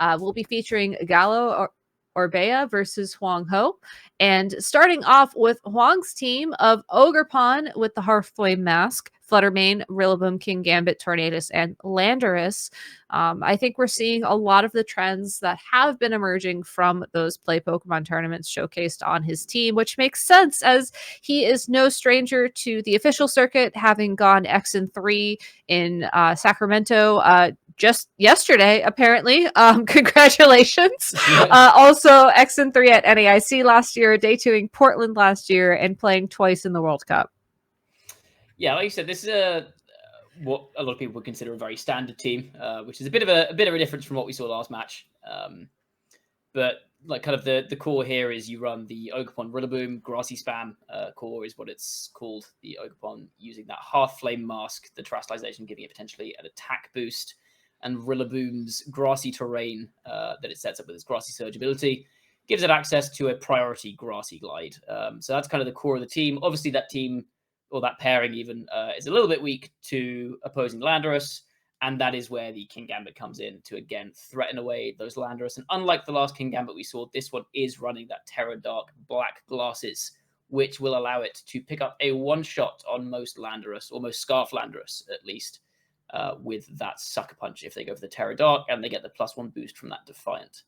We'll be featuring Galo Orbea versus Huang Ho. And starting off with Huang's team of Ogerpon with the Hearthflame Mask, Fluttermane, Rillaboom, King Gambit, Tornadus, and Landorus. I think we're seeing a lot of the trends that have been emerging from those Play Pokemon tournaments showcased on his team, which makes sense as he is no stranger to the official circuit, having gone X and 3 in Sacramento just yesterday, apparently. Congratulations. Also, X and 3 at NAIC last year, day 2ing Portland last year, and playing twice in the World Cup. Yeah, like you said, this is what a lot of people would consider a very standard team, which is a bit of a difference from what we saw last match. But like kind of the core here is you run the Ogerpon Rillaboom Grassy Spam core is what it's called. The Ogerpon using that Hearthflame Mask, the terastallization giving it potentially an attack boost, and Rillaboom's grassy terrain that it sets up with its grassy surge ability gives it access to a priority grassy glide. So that's kind of the core of the team. Obviously, that team or that pairing even is a little bit weak to opposing Landorus, and that is where the King Gambit comes in to again threaten away those Landorus. And unlike the last King Gambit we saw, this one is running that Terra Dark black glasses, which will allow it to pick up a one-shot on most Landorus, or most Scarf Landorus at least, with that Sucker Punch if they go for the Terra Dark, and they get the +1 boost from that Defiant.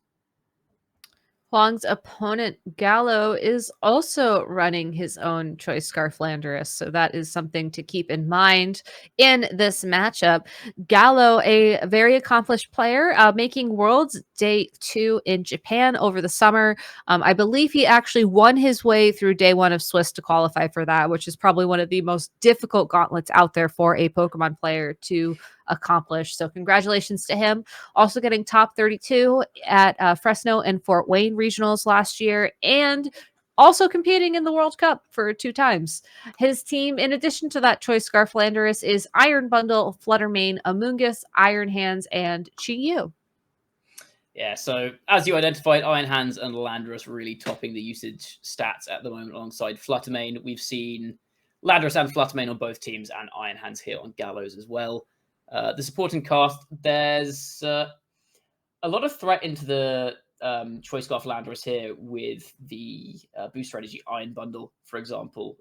Huang's opponent, Galo, is also running his own Choice Scarf Landorus, so that is something to keep in mind in this matchup. Galo, a very accomplished player, making Worlds Day 2 in Japan over the summer. I believe he actually won his way through Day 1 of Swiss to qualify for that, which is probably one of the most difficult gauntlets out there for a Pokemon player to accomplish. So congratulations to him. Also getting top 32 at Fresno and Fort Wayne regionals last year, and also competing in the World Cup for 2 times. His team, in addition to that Choice Scarf Landorus, is Iron Bundle, Fluttermane, Amoonguss, Iron Hands, and Chi-Yu. Yeah, so as you identified, Iron Hands and Landorus really topping the usage stats at the moment alongside Fluttermane. We've seen Landorus and Fluttermane on both teams, and Iron Hands here on Gallows as well. The supporting cast, there's a lot of threat into the Choice Scarf Landorus here with the boost strategy Iron Bundle, for example.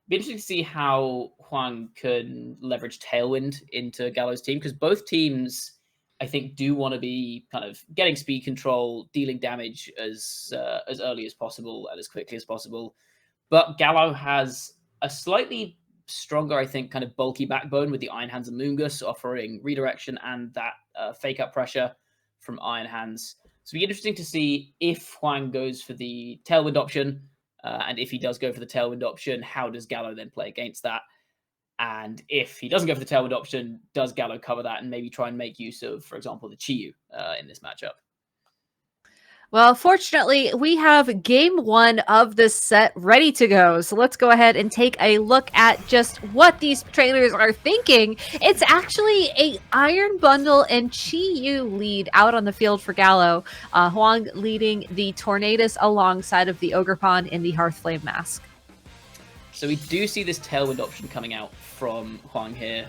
Be interesting to see how Huang can leverage Tailwind into Gallows' team, because both teams, I think, do want to be kind of getting speed control, dealing damage as early as possible and as quickly as possible. But Gallo has a slightly stronger, I think, kind of bulky backbone with the Iron Hands and Moongus offering redirection and that fake up pressure from Iron Hands. So it'll be interesting to see if Huang goes for the Tailwind option, and if he does go for the Tailwind option, how does Gallo then play against that? And if he doesn't go for the Tailwind option, does Gallo cover that and maybe try and make use of, for example, the Chi-Yu in this matchup? Well, fortunately, we have game 1 of this set ready to go. So let's go ahead and take a look at just what these trainers are thinking. It's actually a Iron Bundle and Chi-Yu lead out on the field for Gallo. Huang leading the Tornadus alongside of the Ogerpon in the Hearthflame Mask. So we do see this Tailwind option coming out from Huang here.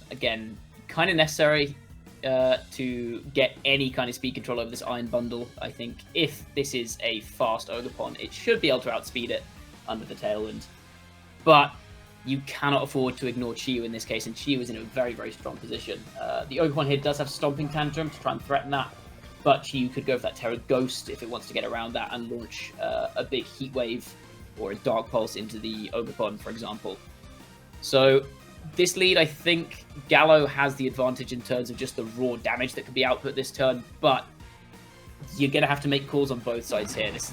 Again, kind of necessary to get any kind of speed control over this Iron Bundle. I think if this is a fast Ogerpon, it should be able to outspeed it under the Tailwind. But you cannot afford to ignore Chi-Yu in this case, and Chi-Yu is in a very, very strong position. The Ogerpon here does have Stomping Tantrum to try and threaten that, but Chi-Yu could go for that Terra Ghost if it wants to get around that and launch a big Heat Wave or a Dark Pulse into the Ogerpon, for example. So this lead, I think Gallo has the advantage in terms of just the raw damage that could be output this turn, but you're going to have to make calls on both sides here. This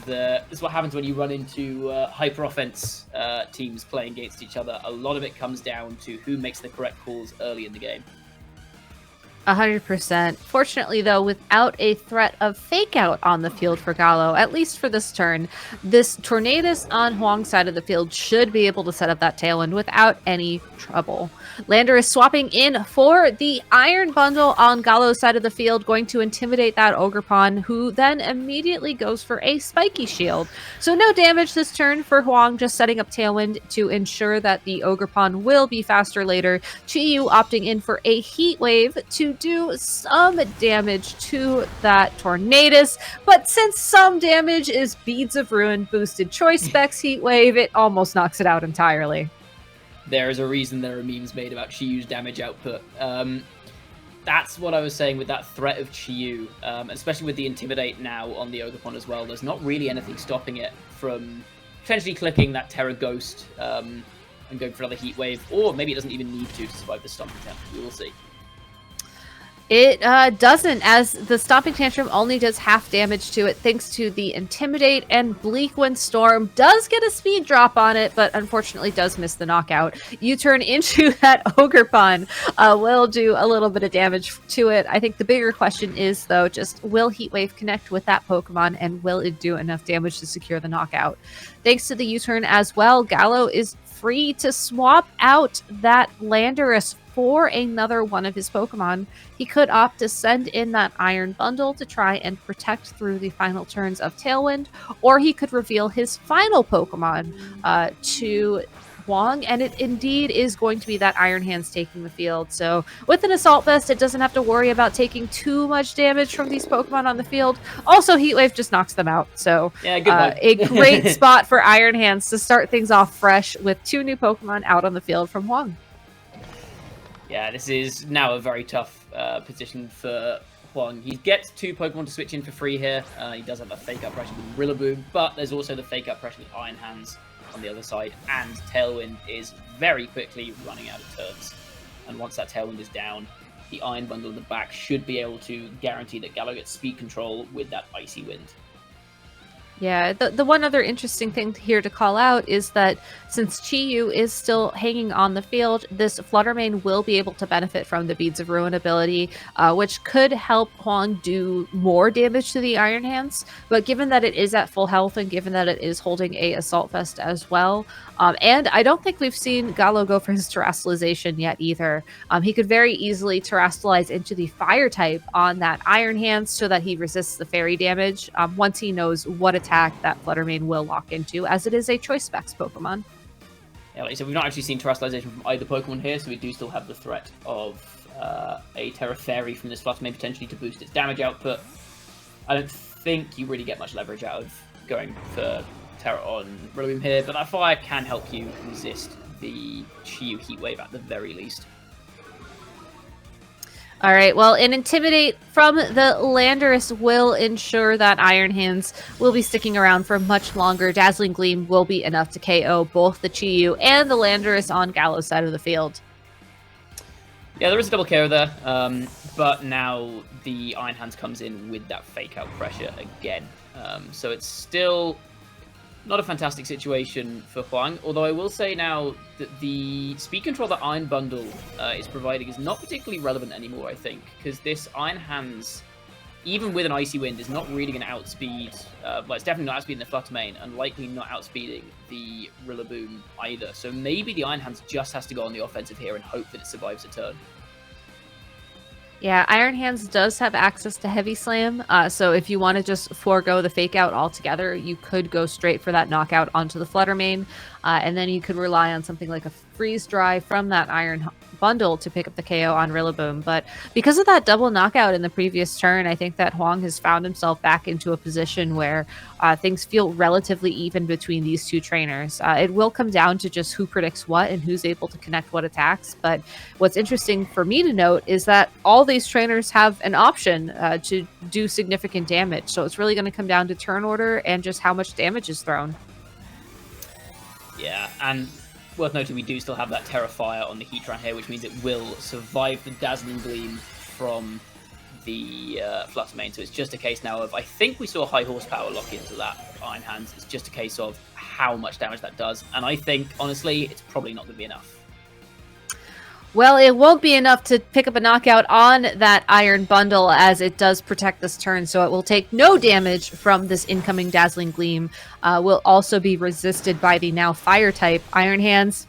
is what happens when you run into hyper offense teams playing against each other. A lot of it comes down to who makes the correct calls early in the game. 100%. Fortunately, though, without a threat of fake out on the field for Galo, at least for this turn, this Tornadus on Huang's side of the field should be able to set up that Tailwind without any trouble. Lander is swapping in for the Iron Bundle on Galo's side of the field, going to intimidate that Ogerpon, who then immediately goes for a Spiky Shield. So no damage this turn for Huang, just setting up Tailwind to ensure that the Ogerpon will be faster later. Chi-Yu opting in for a Heat Wave to do some damage to that Tornadus, but since some damage is Beads of Ruin boosted Choice Specs Heat Wave, it almost knocks it out entirely. There is a reason there are memes made about Chiyu's damage output. That's what I was saying with that threat of Chiyu, especially with the Intimidate now on the Ogerpon as well. There's not really anything stopping it from potentially clicking that Terra Ghost and going for another Heat Wave, or maybe it doesn't even need to survive the Stomping Tantrum. We will see. It doesn't, as the Stomping Tantrum only does half damage to it thanks to the Intimidate, and Bleak Wind Storm does get a speed drop on it, but unfortunately does miss the knockout. U-turn into that Ogerpon will do a little bit of damage to it. I think the bigger question is, though, just will Heat Wave connect with that Pokemon, and will it do enough damage to secure the knockout? Thanks to the U-turn as well, Galo is free to swap out that Landorus for another one of his Pokemon. He could opt to send in that Iron Bundle to try and protect through the final turns of Tailwind, or he could reveal his final Pokemon to Huang, and it indeed is going to be that Iron Hands taking the field. So with an Assault Vest, it doesn't have to worry about taking too much damage from these Pokemon on the field. Also, Heat Wave just knocks them out. So yeah, a great spot for Iron Hands to start things off fresh with 2 new Pokemon out on the field from Huang. Yeah, this is now a very tough position for Huang. He gets 2 Pokemon to switch in for free here. He does have a Fake Out Pressure with Rillaboom, but there's also the Fake Out Pressure with Iron Hands on the other side, and Tailwind is very quickly running out of turns. And once that Tailwind is down, the Iron Bundle in the back should be able to guarantee that Galo gets speed control with that Icy Wind. Yeah, the one other interesting thing here to call out is that since Chiyu is still hanging on the field, this Fluttermane will be able to benefit from the Beads of Ruin ability, which could help Huang do more damage to the Iron Hands. But given that it is at full health and given that it is holding a Assault Vest as well, and I don't think we've seen Galo go for his Terastallization yet either. He could very easily Terastallize into the Fire type on that Iron Hands so that he resists the Fairy damage once he knows what attack that Fluttermane will lock into, as it is a Choice Specs Pokemon. Yeah, like I said, we've not actually seen Terastallization from either Pokemon here, so we do still have the threat of a Terra Fairy from this Fluttermane potentially to boost its damage output. I don't think you really get much leverage out of going for Terra on Rillaboom here, but that Fire can help you resist the Chiyu Heat Wave at the very least. All right, well, an Intimidate from the Landorus will ensure that Iron Hands will be sticking around for much longer. Dazzling Gleam will be enough to KO both the Chiyu and the Landorus on Galo's side of the field. Yeah, there is a double KO there, but now the Iron Hands comes in with that Fake Out Pressure again. So it's still not a fantastic situation for Huang, although I will say now that the speed control that Iron Bundle is providing is not particularly relevant anymore, I think, because this Iron Hands, even with an Icy Wind, is not really going to outspeed, well, it's definitely not outspeeding the Fluttermane, and likely not outspeeding the Rillaboom either. So maybe the Iron Hands just has to go on the offensive here and hope that it survives a turn. Yeah, Iron Hands does have access to Heavy Slam, so if you want to just forego the Fake Out altogether, you could go straight for that knockout onto the Fluttermane, and then you could rely on something like a Freeze Dry from that Iron Bundle to pick up the KO on Rillaboom. But because of that double knockout in the previous turn, I think that Huang has found himself back into a position where things feel relatively even between these two trainers. It will come down to just who predicts what and who's able to connect what attacks. But what's interesting for me to note is that all these trainers have an option to do significant damage. So it's really going to come down to turn order and just how much damage is thrown. Yeah, and worth noting, we do still have that Terra Fire on the Heatran here, which means it will survive the Dazzling Gleam from the Fluttermane. So it's just a case now of, I think we saw high horsepower lock into that Iron Hands. It's just a case of how much damage that does. And I think, honestly, it's probably not going to be enough. Well, it won't be enough to pick up a knockout on that Iron Bundle, as it does protect this turn, so it will take no damage from this incoming Dazzling Gleam. Will also be resisted by the now Fire type Iron Hands.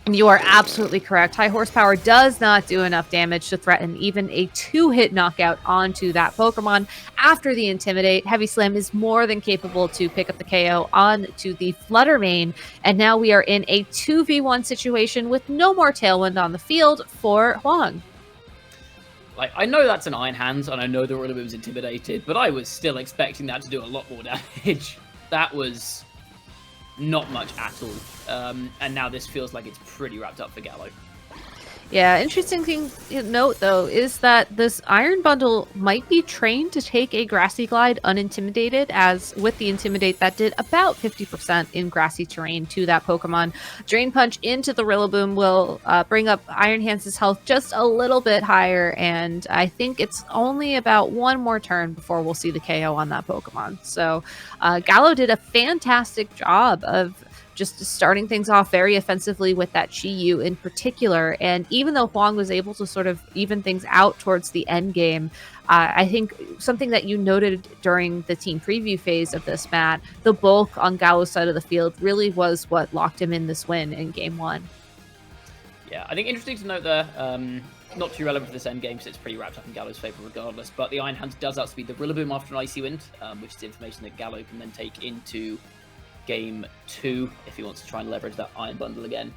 And you are absolutely correct. High horsepower does not do enough damage to threaten even a 2-hit knockout onto that Pokemon. After the Intimidate, Heavy Slam is more than capable to pick up the KO onto the Fluttermane. And now we are in a 2v1 situation with no more Tailwind on the field for Huang. Like, I know that's an Iron Hands, and I know the Rillaboom's intimidated, but I was still expecting that to do a lot more damage. That was not much at all. And now this feels like it's pretty wrapped up for Galo. Yeah, interesting thing to note, though, is that this Iron Bundle might be trained to take a Grassy Glide unintimidated, as with the Intimidate, that did about 50% in grassy terrain to that Pokemon. Drain Punch into the Rillaboom will bring up Iron Hands' health just a little bit higher, and I think it's only about one more turn before we'll see the KO on that Pokemon. So Galo did a fantastic job of just starting things off very offensively with that Chi-Yu in particular. And even though Hoàng was able to sort of even things out towards the end game, I think something that you noted during the team preview phase of this, Matt, the bulk on Galo's side of the field really was what locked him in this win in game 1. Yeah, I think interesting to note there, not too relevant for this end game, because it's pretty wrapped up in Galo's favour regardless, but the Iron Hands does outspeed the Rillaboom after an Icy Wind, which is information that Galo can then take into game 2 if he wants to try and leverage that Iron Bundle again.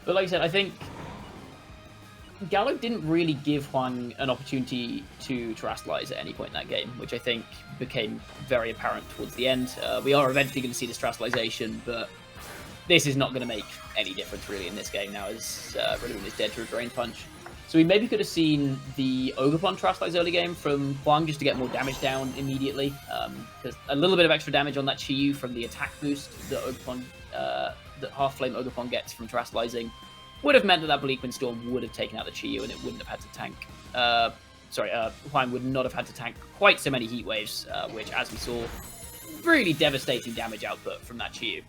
But like I said, I think Galo didn't really give Hoàng an opportunity to Terastallize at any point in that game, which I think became very apparent towards the end. We are eventually going to see this Terastallization, but this is not going to make any difference really in this game now, as Rillaboom is dead to a Drain Punch. So we maybe could have seen the Ogerpon Terastallize early game from Hoàng just to get more damage down immediately. Because a little bit of extra damage on that Chi-Yu from the attack boost that Ogerpon, that Half Flame Ogerpon gets from Terastallizing would have meant that that Bleak Wind Storm would have taken out the Chi-Yu and it wouldn't have had to tank. Hoàng would not have had to tank quite so many Heat Waves, which, as we saw, really devastating damage output from that Chi-Yu.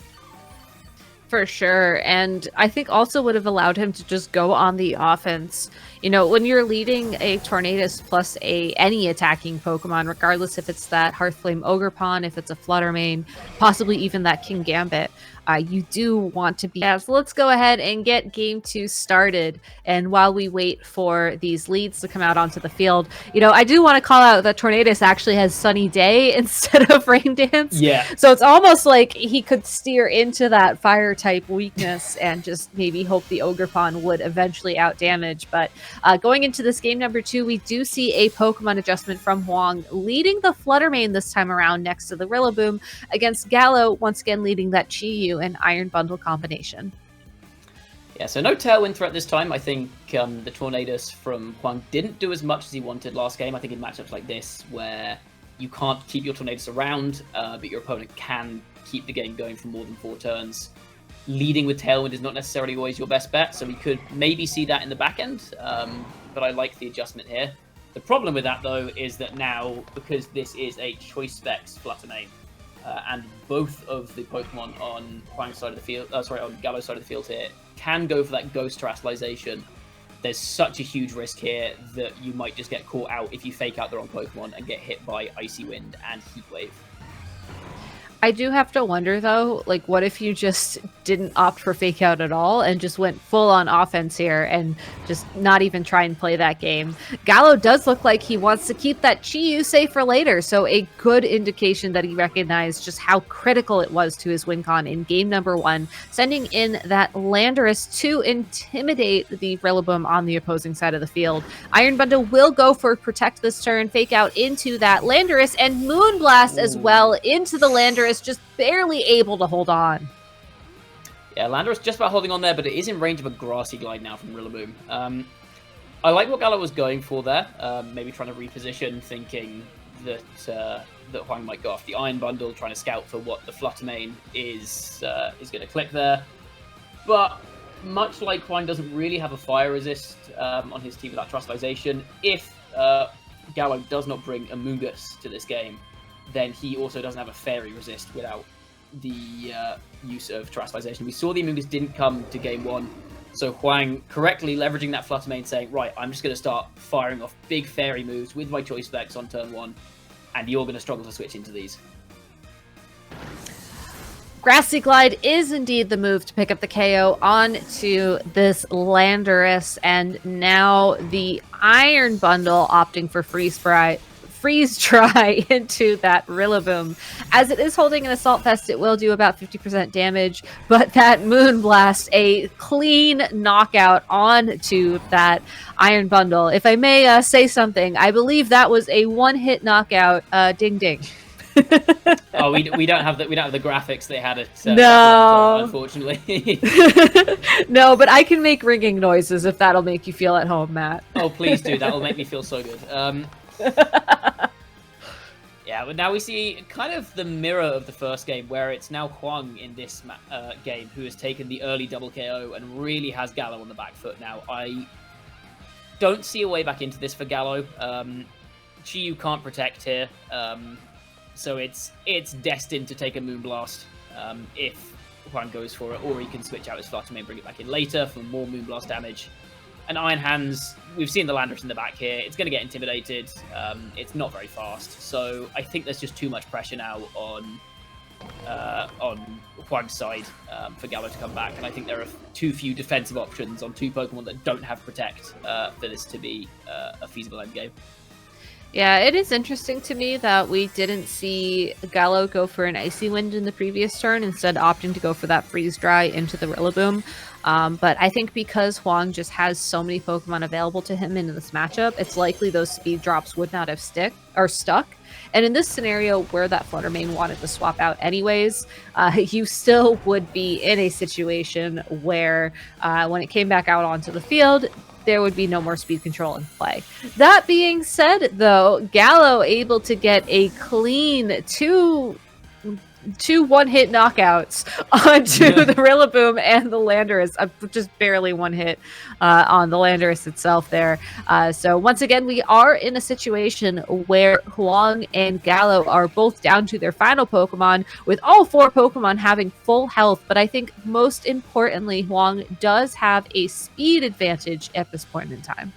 For sure. And I think also would have allowed him to just go on the offense. You know, when you're leading a Tornadus plus any attacking Pokemon, regardless if it's that Hearthflame Ogerpon, if it's a Fluttermane, possibly even that King Gambit, you do want to be... Yeah, so let's go ahead and get game 2 started. And while we wait for these leads to come out onto the field, you know, I do want to call out that Tornadus actually has Sunny Day instead of Rain Dance. Yeah. So it's almost like he could steer into that fire type weakness and just maybe hope the Ogerpon would eventually out damage. But going into this game number 2, we do see a Pokemon adjustment from Hoàng, leading the Fluttermane this time around next to the Rillaboom, against Galo, once again leading that Chi-Yu and Iron Bundle combination. Yeah, so no Tailwind threat this time. I think the Tornadus from Hoàng didn't do as much as he wanted last game. I think in matchups like this, where you can't keep your Tornadus around, but your opponent can keep the game going for more than 4 turns, leading with Tailwind is not necessarily always your best bet, so we could maybe see that in the back end, but I like the adjustment here. The problem with that, though, is that now, because this is a Choice Specs Fluttermane, and both of the Pokemon on Hwang's side of the field, on Galo's side of the field here, can go for that Ghost Terastallization. There's such a huge risk here that you might just get caught out if you fake out the wrong Pokemon and get hit by Icy Wind and Heat Wave. I do have to wonder, though, like, what if you just didn't opt for Fake Out at all and just went full on offense here and just not even try and play that game? Galo does look like he wants to keep that Chi-Yu safe for later, so a good indication that he recognized just how critical it was to his win con in game number 1, sending in that Landorus to intimidate the Rillaboom on the opposing side of the field. Iron Bundle will go for Protect this turn, Fake Out into that Landorus, and Moonblast as well into the Landorus, just barely able to hold on. Yeah, Landorus just about holding on there, but it is in range of a Grassy Glide now from Rillaboom. I like what Galo was going for there, maybe trying to reposition, thinking that that Hoàng might go off the Iron Bundle, trying to scout for what the Fluttermane is going to click there. But much like Hoàng doesn't really have a fire resist on his team without Terastallization, if Galo does not bring Amoonguss to this game, then he also doesn't have a Fairy resist without the use of Terastallization. We saw the Amoonguss didn't come to game 1, so Hoàng correctly leveraging that Fluttermane, saying, right, I'm just going to start firing off big Fairy moves with my Choice Specs on turn 1, and you're going to struggle to switch into these. Grassy Glide is indeed the move to pick up the KO onto this Landorus, and now the Iron Bundle opting for freeze dry into that Rillaboom. As it is holding an Assault Vest, it will do about 50% damage, but that Moonblast, a clean knockout onto that Iron Bundle. If I may say something, I believe that was a one-hit knockout. Ding ding. Oh, we don't have the graphics they had at no, unfortunately. No, but I can make ringing noises if that'll make you feel at home, Matt. Oh, please do. That'll make me feel so good. Yeah, but now we see kind of the mirror of the first game, where it's now Hoàng in this game who has taken the early double KO and really has Galo on the back foot now. I don't see a way back into this for Galo. Chi-Yu can't protect here. So it's destined to take a Moonblast if Hoàng goes for it, or he can switch out his Flutter Mane, bring it back in later for more Moonblast damage. And Iron Hands, we've seen the Landorus in the back here. It's going to get intimidated. It's not very fast, so I think there's just too much pressure now on Hoàng side for Galo to come back, and I think there are too few defensive options on two Pokemon that don't have Protect for this to be a feasible endgame. Yeah, it is interesting to me that we didn't see Galo go for an Icy Wind in the previous turn, instead opting to go for that Freeze Dry into the Rillaboom. But I think because Hoàng just has so many Pokemon available to him in this matchup, it's likely those speed drops would not have stuck. And in this scenario where that Flutter Mane wanted to swap out anyways, you still would be in a situation where when it came back out onto the field, there would be no more speed control in play. That being said, though, Galo able to get a clean two one-hit knockouts onto the Rillaboom and the Landorus, just barely one hit on the Landorus itself there. So once again, we are in a situation where Hoàng and Galo are both down to their final Pokemon, with all four Pokemon having full health. But I think most importantly, Hoàng does have a speed advantage at this point in time.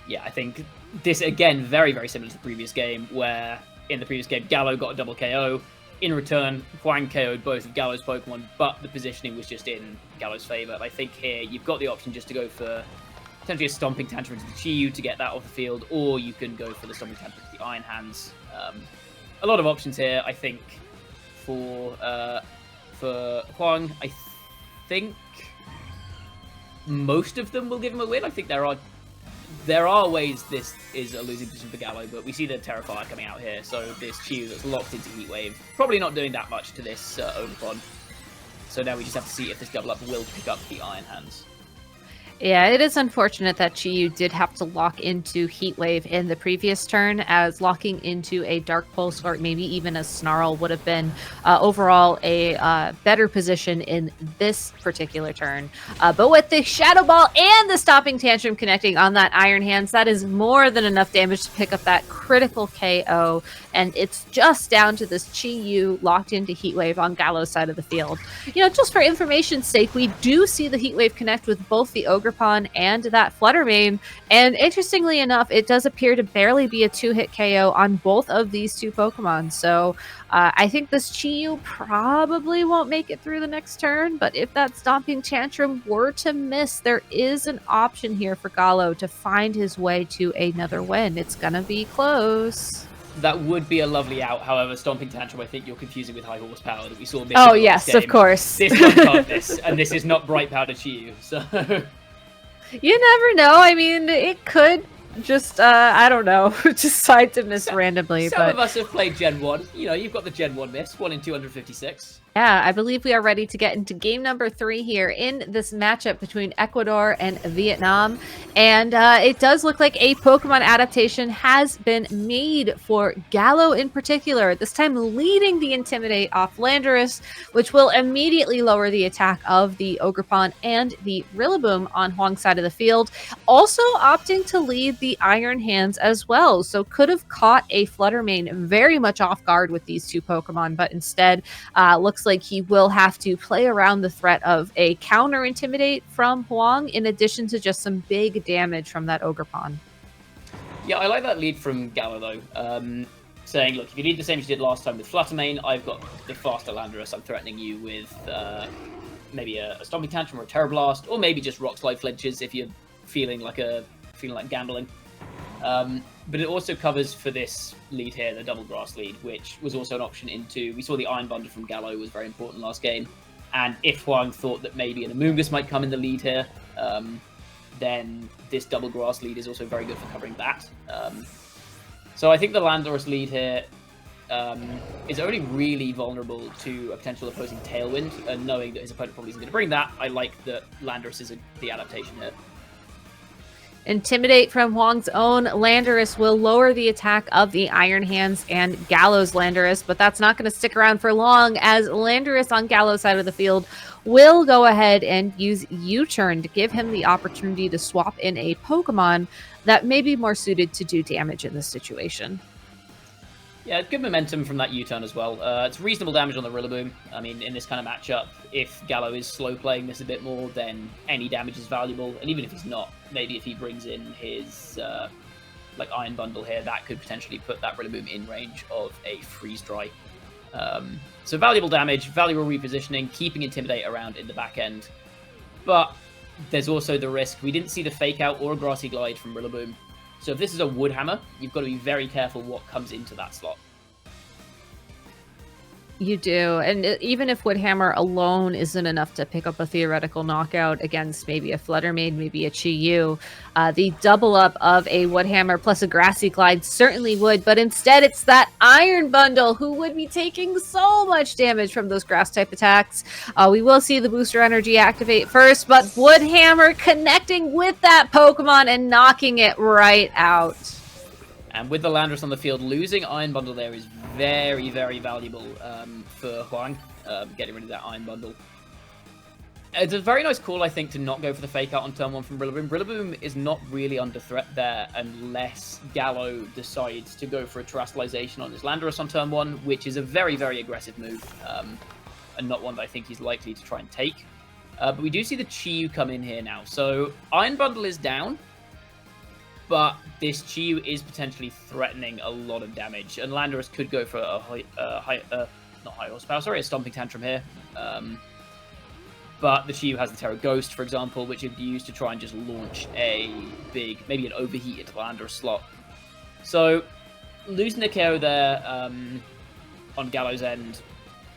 Yeah, I think this, again, very, very similar to the previous game, where in the previous game, Galo got a double KO. In return, Hoàng KO'd both of Galo's Pokemon, but the positioning was just in Galo's favour. I think here you've got the option just to go for potentially a Stomping Tantrum into the Chi-Yu to get that off the field, or you can go for the Stomping Tantrum to the Iron Hands. A lot of options here, I think, for Hoàng. I think most of them will give him a win. I think there are ways this is a losing position for Galo, but we see the Terrifier coming out here, so this Chi-Yu that's locked into Heat Wave, probably not doing that much to this Ogerpon. So now we just have to see if this double up will pick up the Iron Hands. Yeah, it is unfortunate that Chi-Yu did have to lock into Heat Wave in the previous turn, as locking into a Dark Pulse or maybe even a Snarl would have been overall a better position in this particular turn. But with the Shadow Ball and the Stomping Tantrum connecting on that Iron Hands, that is more than enough damage to pick up that critical KO, and it's just down to this Chi-Yu locked into Heat Wave on Galo's side of the field. You know, just for information's sake, we do see the Heat Wave connect with both the Ogerpon and that Flutter Mane, and interestingly enough, it does appear to barely be a two-hit KO on both of these two Pokemon. So I think this Chi-Yu probably won't make it through the next turn, but if that Stomping Tantrum were to miss, there is an option here for Galo to find his way to another win. It's gonna be close. That would be a lovely out. However, Stomping Tantrum, I think you're confusing with High Horsepower that we saw. Oh yes, of course. This one can't miss, and this is not Bright Powder Chi-Yu, so you never know. I mean, it could just, I don't know, decide to miss randomly. Some of us have played Gen 1. You know, you've got the Gen 1 miss, 1 in 256. Yeah, I believe we are ready to get into game number 3 here in this matchup between Ecuador and Vietnam. And it does look like a Pokemon adaptation has been made for Galo in particular, this time leading the Intimidate off Landorus, which will immediately lower the attack of the Ogerpon and the Rillaboom on Hoàng side of the field. Also opting to lead the Iron Hands as well, so could have caught a Flutter Mane very much off guard with these two Pokemon, but instead looks like he will have to play around the threat of a counter Intimidate from Hoàng, in addition to just some big damage from that Ogerpon. Yeah, I like that lead from Galo though. Saying, look, if you lead the same as you did last time with Flutter Mane, I've got the faster Landorus. I'm threatening you with maybe a Stomping Tantrum or a Terra Blast, or maybe just Rock Slide Flinches if you're feeling like gambling. But it also covers for this lead here, the double grass lead, which was also an option into... We saw the Iron Bundle from Galo was very important last game. And if Hoàng thought that maybe an Amoonguss might come in the lead here, then this double grass lead is also very good for covering that. So I think the Landorus lead here is only really vulnerable to a potential opposing Tailwind, and knowing that his opponent probably isn't going to bring that, I like that Landorus is the adaptation here. Intimidate from Hoàng own Landorus will lower the attack of the Iron Hands and Galo's Landorus, but that's not going to stick around for long, as Landorus on Galo's side of the field will go ahead and use U-turn to give him the opportunity to swap in a Pokemon that may be more suited to do damage in this situation. Yeah, good momentum from that U-turn as well. It's reasonable damage on the Rillaboom. I mean, in this kind of matchup, if Galo is slow playing this a bit more, then any damage is valuable. And even if he's not, maybe if he brings in his like Iron Bundle here, that could potentially put that Rillaboom in range of a Freeze Dry. So valuable damage, valuable repositioning, keeping Intimidate around in the back end. But there's also the risk. We didn't see the Fake Out or a Grassy Glide from Rillaboom. So if this is a Wood Hammer, you've got to be very careful what comes into that slot. You do, and even if Woodhammer alone isn't enough to pick up a theoretical knockout against maybe a Fluttermane, maybe a Chi-Yu, the double up of a Woodhammer plus a Grassy Glide certainly would, but instead it's that Iron Bundle who would be taking so much damage from those Grass-type attacks. We will see the Booster Energy activate first, but Woodhammer connecting with that Pokemon and knocking it right out. And with the Landorus on the field, losing Iron Bundle there is very, very valuable for Hoàng, getting rid of that Iron Bundle. It's a very nice call, I think, to not go for the Fake Out on turn 1 from Rillaboom. Rillaboom is not really under threat there unless Galo decides to go for a Terastallization on his Landorus on turn 1, which is a very, very aggressive move, and not one that I think he's likely to try and take. But we do see the Chi-Yu come in here now. So Iron Bundle is down, but this Chi-Yu is potentially threatening a lot of damage, and Landorus could go for a Stomping Tantrum here. But the Chi-Yu has the Terra Ghost, for example, which would be used to try and just launch a big, maybe an Overheat into the Landorus slot. So losing the KO there on Galo's end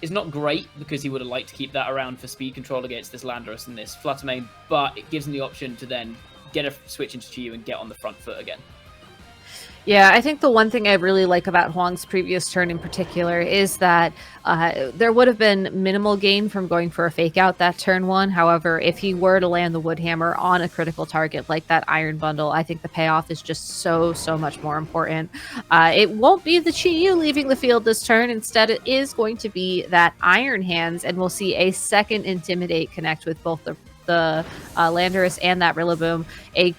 is not great, because he would have liked to keep that around for speed control against this Landorus and this Fluttermane, but it gives him the option to then get a switch into Chi-Yu and get on the front foot again. Yeah, I think the one thing I really like about Huang's previous turn in particular is that there would have been minimal gain from going for a Fake Out that turn 1. However, if he were to land the Woodhammer on a critical target like that Iron Bundle, I think the payoff is just so much more important. It won't be the Chi-Yu leaving the field this turn. Instead, it is going to be that Iron Hands, and we'll see a second Intimidate connect with both the Landorus and that Rillaboom. A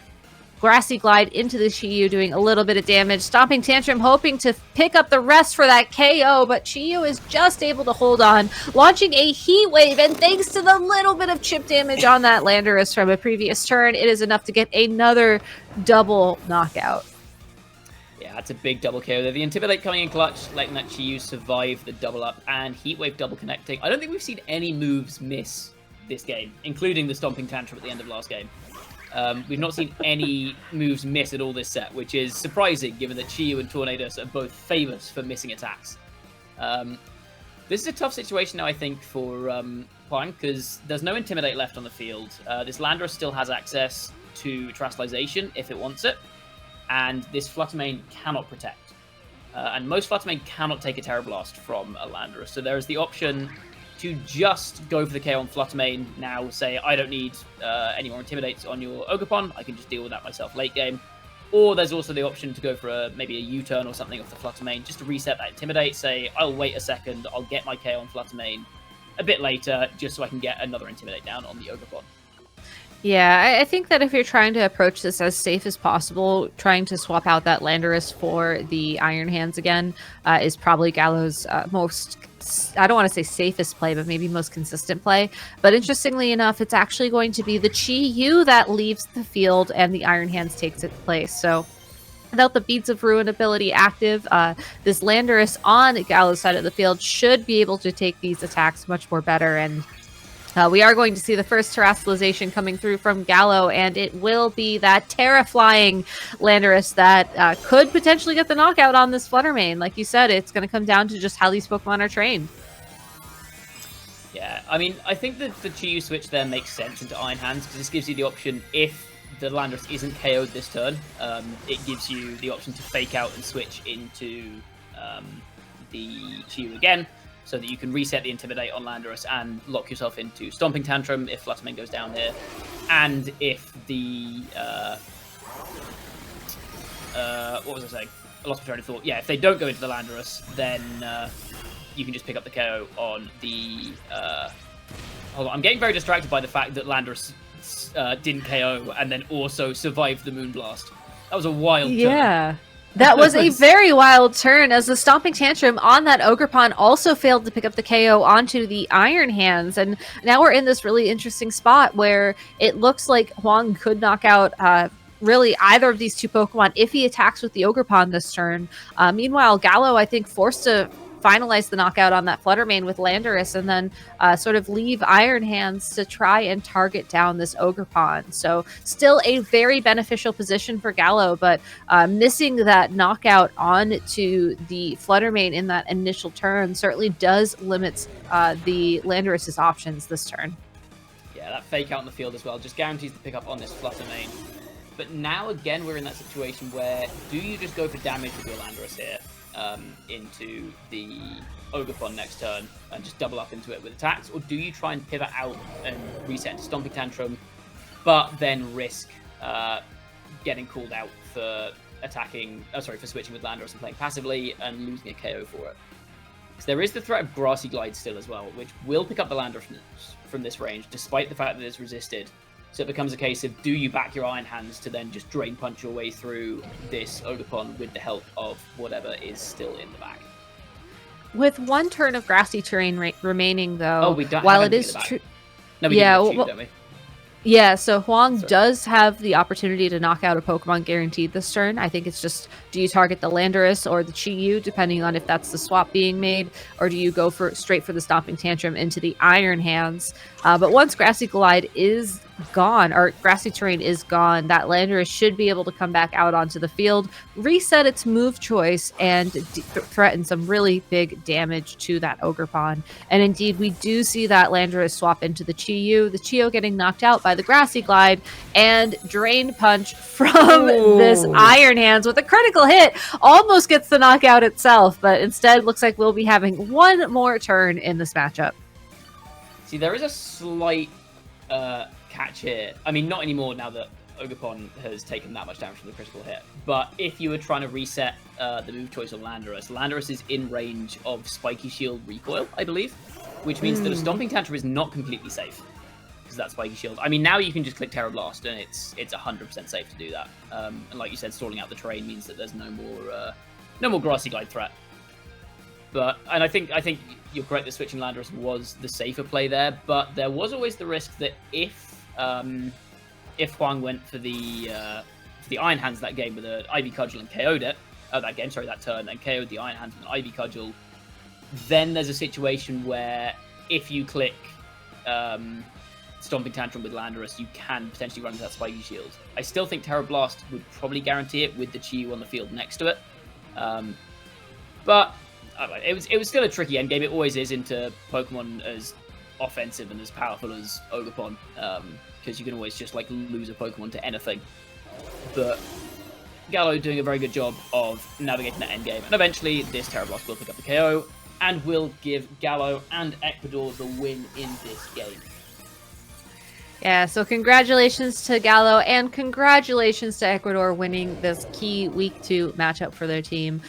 Grassy Glide into the Chi-Yu, doing a little bit of damage. Stomping Tantrum hoping to pick up the rest for that KO, but Chi-Yu is just able to hold on, launching a Heat Wave, and thanks to the little bit of chip damage on that Landorus from a previous turn, it is enough to get another double knockout. Yeah, that's a big double KO there. The Intimidate coming in clutch, letting that Chi-Yu survive the double up, and Heat Wave double connecting. I don't think we've seen any moves miss this game, including the Stomping Tantrum at the end of last game. We've not seen any moves miss at all this set, which is surprising given that Chi-Yu and Tornadus are both famous for missing attacks. This is a tough situation now, I think, for Hoàng, because there's no Intimidate left on the field. This Landorus still has access to Terastallization if it wants it, and this Fluttermane cannot protect. And most Fluttermane cannot take a Terra Blast from a Landorus, so there is the option to just go for the KO on Fluttermane now, say, I don't need any more Intimidates on your Ogerpon, I can just deal with that myself late game. Or there's also the option to go for maybe a U-turn or something off the Fluttermane, just to reset that Intimidate, say, I'll wait a second, I'll get my KO on Fluttermane a bit later, just so I can get another Intimidate down on the Ogerpon. Yeah, I think that if you're trying to approach this as safe as possible, trying to swap out that Landorus for the Iron Hands again is probably Galo's most, I don't want to say safest play, but maybe most consistent play. But interestingly enough, it's actually going to be the Chi-Yu that leaves the field and the Iron Hands takes its place. So without the Beads of Ruin ability active, this Landorus on Galo's side of the field should be able to take these attacks much more better. And We are going to see the first terrestrialization coming through from Galo, and it will be that Terra-flying Landorus that could potentially get the knockout on this Fluttermane. Like you said, it's going to come down to just how these Pokemon are trained. Yeah, I mean, I think that the Chi-Yu switch there makes sense into Iron Hands, because this gives you the option, if the Landorus isn't KO'd this turn, it gives you the option to fake out and switch into the Chi-Yu again, so that you can reset the Intimidate on Landorus and lock yourself into Stomping Tantrum if Fluttermane goes down here. And if the... what was I saying? I lost my train of thought. Yeah, if they don't go into the Landorus, then you can just pick up the KO on the... hold on, I'm getting very distracted by the fact that Landorus didn't KO and then also survived the Moonblast. That was a wild turn. Yeah. That was a very wild turn, as the Stomping Tantrum on that Ogerpon also failed to pick up the KO onto the Iron Hands. And now we're in this really interesting spot where it looks like Hoàng could knock out really either of these two Pokemon if he attacks with the Ogerpon this turn. Meanwhile, Galo, I think, forced to finalize the knockout on that Fluttermane with Landorus, and then sort of leave Iron Hands to try and target down this Ogerpon. So still a very beneficial position for Galo, but missing that knockout onto the Fluttermane in that initial turn certainly does limit the Landorus's options this turn. Yeah, that fake out in the field as well just guarantees the pickup on this Fluttermane. But now again we're in that situation where, do you just go for damage with your Landorus here? Into the Ogerpon next turn and just double up into it with attacks, or do you try and pivot out and reset into Stomping Tantrum, but then risk getting called out for attacking, for switching with Landorus and playing passively and losing a KO for it? Because there is the threat of Grassy Glide still as well, which will pick up the Landorus from this range, despite the fact that it's resisted. So it becomes a case of, do you back your Iron Hands to then just Drain Punch your way through this Ogerpon with the help of whatever is still in the back? With one turn of grassy terrain remaining, though, we don't while it is true... No, we don't we? Yeah, so Hoàng does have the opportunity to knock out a Pokemon guaranteed this turn. I think it's just, do you target the Landorus or the Chi-Yu, depending on if that's the swap being made, or do you go straight for the Stomping Tantrum into the Iron Hands? But once Grassy Glide is gone, or Grassy Terrain is gone, that Landorus should be able to come back out onto the field, reset its move choice, and threaten some really big damage to that Ogerpon. And indeed, we do see that Landorus swap into the Chi-Yu, the Chi-Yu getting knocked out by the Grassy Glide, and Drain Punch from this Iron Hands with a critical hit. Almost gets the knockout itself, but instead looks like we'll be having one more turn in this matchup. See, there is a slight catch here. I mean, not anymore now that Ogerpon has taken that much damage from the critical hit. But if you were trying to reset the move choice on Landorus, Landorus is in range of Spiky Shield recoil, I believe, which means that a Stomping Tantrum is not completely safe because that's Spiky Shield. I mean, now you can just click Terra Blast and it's 100% safe to do that. And like you said, stalling out the terrain means that there's no more Grassy Glide threat. And I think you're correct that switching Landorus was the safer play there, but there was always the risk that if Hoàng went for the Iron Hands that game with an Ivy Cudgel and KO'd it, that turn, and KO'd the Iron Hands with an Ivy Cudgel, then there's a situation where if you click Stomping Tantrum with Landorus, you can potentially run into that Spiky Shield. I still think Terra Blast would probably guarantee it with the Chi-Yu on the field next to it, but it was still a tricky endgame. It always is into Pokemon as offensive and as powerful as Ogerpon, because you can always just lose a Pokemon to anything. But Galo doing a very good job of navigating that endgame, and eventually this Terra Blast will pick up the KO and will give Galo and Ecuador the win in this game. Yeah, so congratulations to Galo and congratulations to Ecuador winning this key Week 2 matchup for their team.